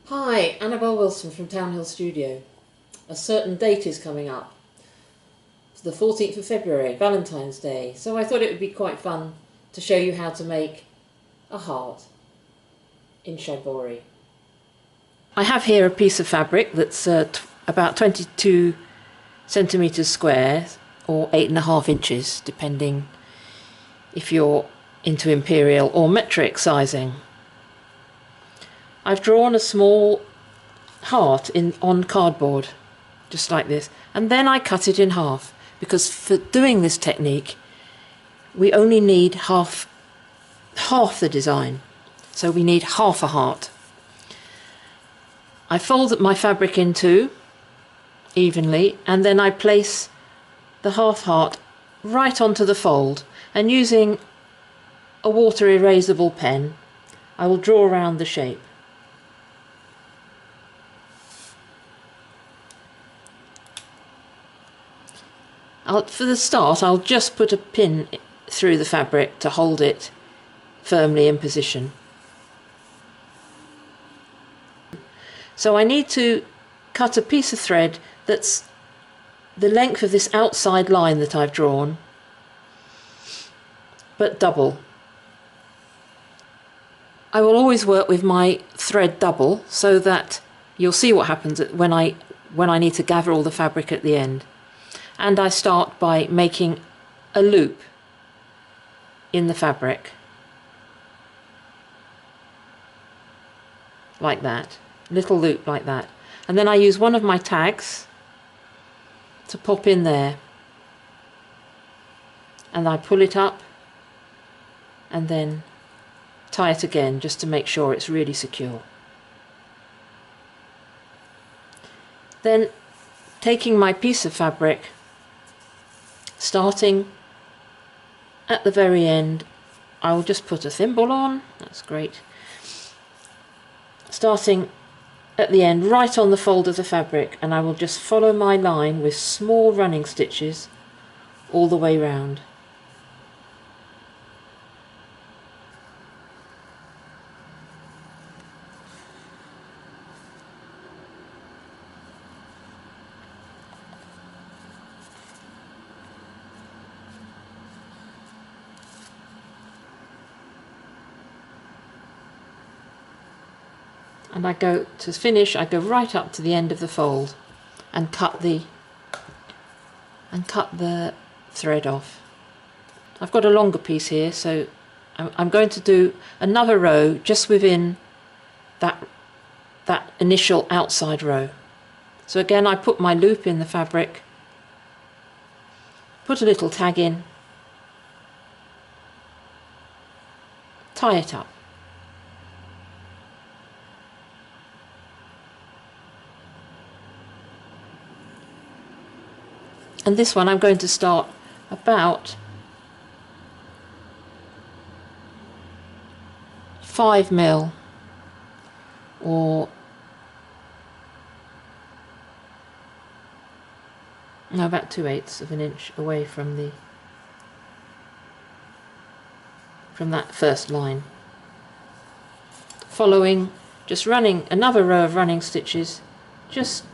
Hi, Annabelle Wilson from Townhill Studio. A certain date is coming up. It's the 14th of February, Valentine's Day, so I thought it would be quite fun to show you how to make a heart in Shibori. I have here a piece of fabric that's about 22 centimetres square or 8.5 inches, depending if you're into imperial or metric sizing. I've drawn a small heart on cardboard, just like this, and then I cut it in half, because for doing this technique we only need half the design, so we need half a heart. I fold my fabric in two evenly, and then I place the half heart right onto the fold, and using a water erasable pen I will draw around the shape. For the start, I'll just put a pin through the fabric to hold it firmly in position. So I need to cut a piece of thread that's the length of this outside line that I've drawn, but double. I will always work with my thread double, so that you'll see what happens when I need to gather all the fabric at the end. And I start by making a loop in the fabric, like that, little loop like that, and then I use one of my tags to pop in there, and I pull it up and then tie it again, just to make sure it's really secure. Then, taking my piece of fabric, starting at the very end, I will just put a thimble on, that's great, starting at the end right on the fold of the fabric, and I will just follow my line with small running stitches all the way round. And I go to finish, I go right up to the end of the fold and cut the thread off. I've got a longer piece here, so I'm going to do another row just within that initial outside row. So again, I put my loop in the fabric, put a little tag in, tie it up. And this one I'm going to start about 5 mil, or no, about 2/8 of an inch away from that first line. Following, just running another row of running stitches just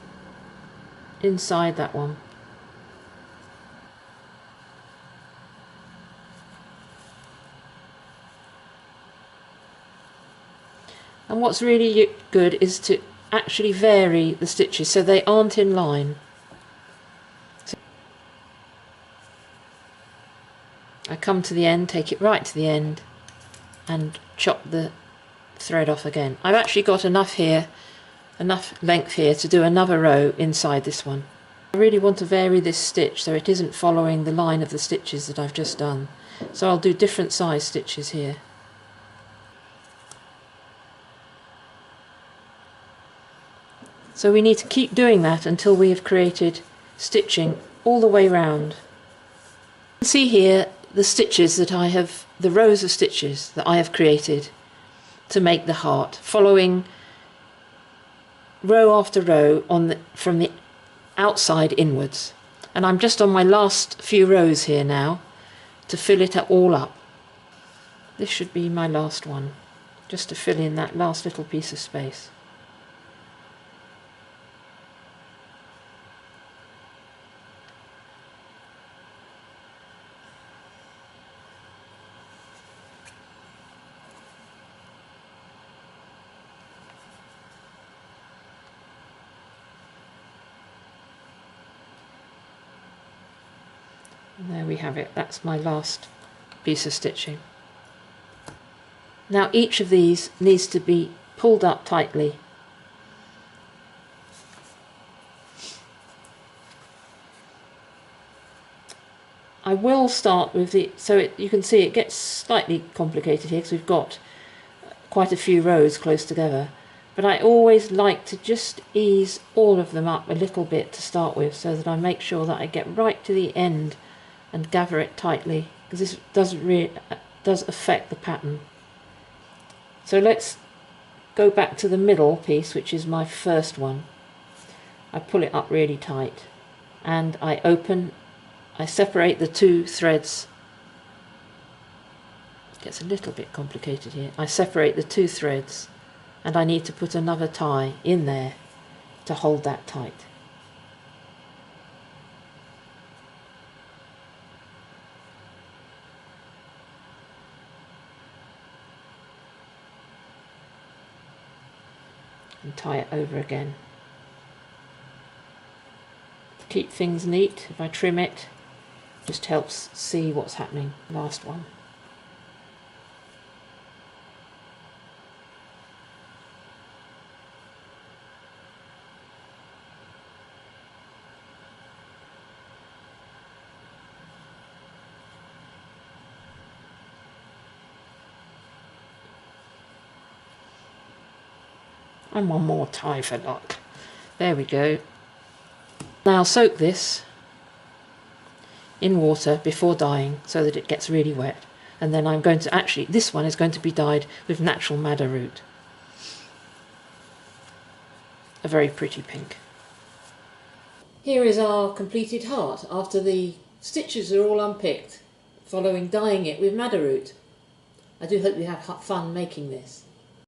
inside that one. And what's really good is to actually vary the stitches so they aren't in line. So I come to the end, take it right to the end, and chop the thread off again. I've actually got enough length here to do another row inside this one. I really want to vary this stitch so it isn't following the line of the stitches that I've just done. So I'll do different size stitches here. So we need to keep doing that until we have created stitching all the way round. You can see here the stitches that the rows of stitches that I have created to make the heart, following row after row from the outside inwards. And I'm just on my last few rows here now to fill it all up. This should be my last one, just to fill in that last little piece of space. And there we have it, that's my last piece of stitching. Now each of these needs to be pulled up tightly. I will start with the, you can see it gets slightly complicated here because we've got quite a few rows close together, but I always like to just ease all of them up a little bit to start with, so that I make sure that I get right to the end and gather it tightly, because this does affect the pattern. So let's go back to the middle piece, which is my first one. I pull it up really tight and I separate the two threads. It gets a little bit complicated here. I separate the two threads and I need to put another tie in there to hold that tight. And tie it over again. To keep things neat, if I trim it, just helps see what's happening. Last one. And one more tie for luck. There we go. Now soak this in water before dyeing so that it gets really wet, and then I'm going to this one is going to be dyed with natural madder root, a very pretty pink. Here is our completed heart after the stitches are all unpicked following dyeing it with madder root. I do hope you have fun making this.